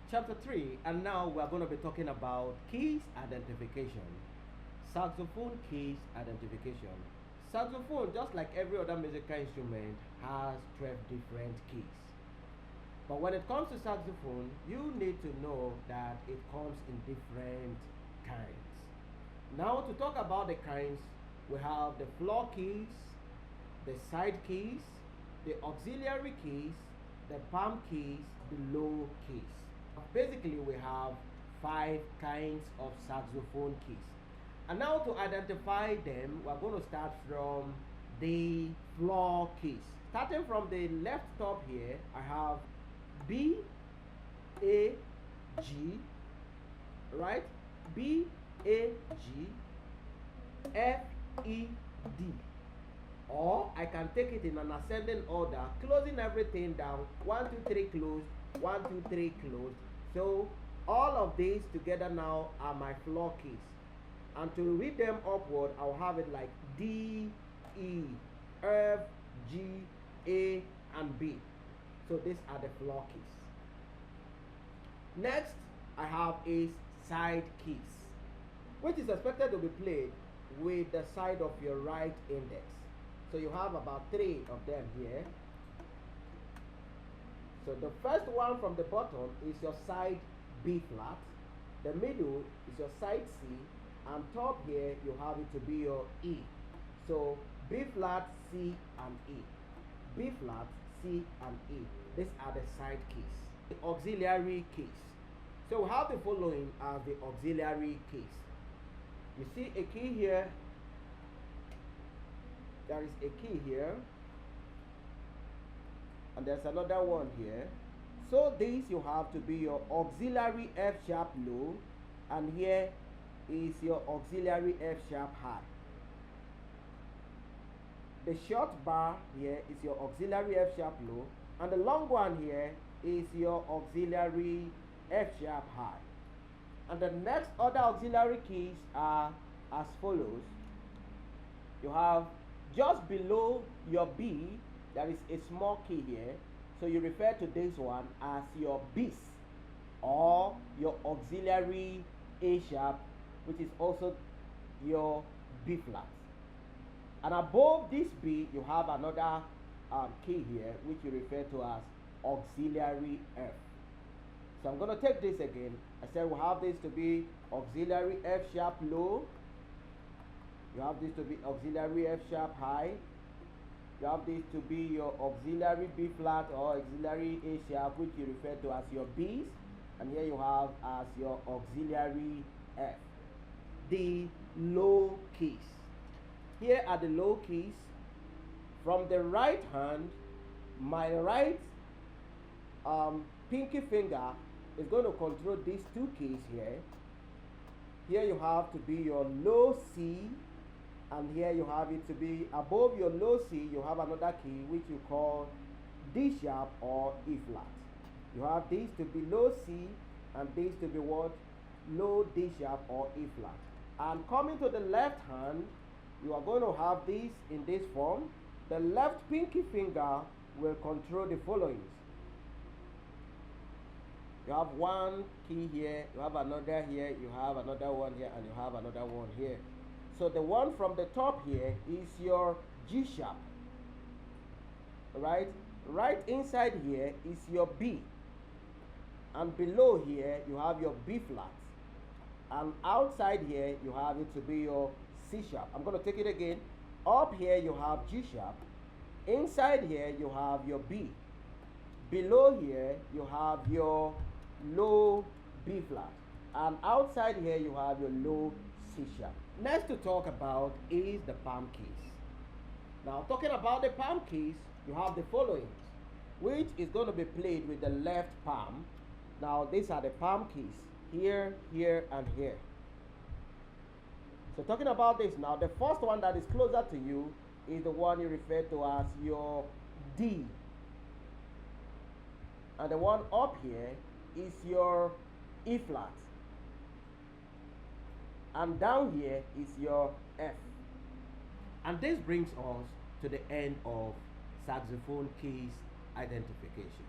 Chapter 3, and now we are going to be talking about keys identification. Saxophone keys identification. Saxophone, just like every other musical instrument, has 12 different keys. But when it comes to saxophone, you need to know that it comes in different kinds. Now, to talk about the kinds, we have the floor keys, the side keys, the auxiliary keys, the palm keys, the low keys. Basically, we have 5 kinds of saxophone keys. And now to identify them, we're going to start from the floor keys. Starting from the left top here, I have B, A, G, right? B, A, G, F, E, D. Or I can take it in an ascending order, closing everything down. 1, 2, 3 closed, 1, 2, 3 closed. So all of these together now are my floor keys. And to read them upward, I'll have it like D, E, F, G, A, and B. So these are the floor keys. Next, I have is side keys, which is expected to be played with the side of your right index. So you have about 3 of them here. So the first one from the bottom is your side B flat. The middle is your side C. And top here, you have it to be your E. So B flat, C, and E. B flat, C, and E. These are the side keys. The auxiliary keys. So we have the following as the auxiliary keys. You see a key here. There is a key here. And there's another one here. So these you have to be your auxiliary F sharp low. And here is your auxiliary F sharp high. The short bar here is your auxiliary F sharp low, and the long one here is your auxiliary F sharp high. And the next other auxiliary keys are as follows. You have just below your B, there is a small key here, so you refer to this one as your bis, or your auxiliary A sharp, which is also your B flat. And above this B, you have another key here, which you refer to as auxiliary F. So I'm going to take this again. I said we have this to be auxiliary F sharp low. You have this to be auxiliary F sharp high. You have this to be your auxiliary B flat or auxiliary A sharp, which you refer to as your Bs. And here you have as your auxiliary F. The low keys. Here are the low keys. From the right hand, my right pinky finger is going to control these 2 keys here. Here you have to be your low C, and here you have it to be above your low C. You have another key which you call D sharp or E flat. You have these to be low C and these to be what? Low D sharp or E flat. And coming to the left hand, you are going to have these in this form. The left pinky finger will control the followings. You have one key here, you have another here, you have another one here, and you have another one here. So the one from the top here is your G sharp. Right inside here is your B. And below here, you have your B flat. And outside here, you have it to be your C sharp. I'm going to take it again. Up here, you have G sharp. Inside here, you have your B. Below here, you have your low B flat. And outside here, you have your low C sharp. Next to talk about is the palm keys. Now, talking about the palm keys, you have the following, which is going to be played with the left palm. Now, these are the palm keys. Here, here, and here. So talking about this now, the first one that is closer to you is the one you refer to as your D. And the one up here is your E flat. And down here is your F. And this brings us to the end of saxophone keys identification.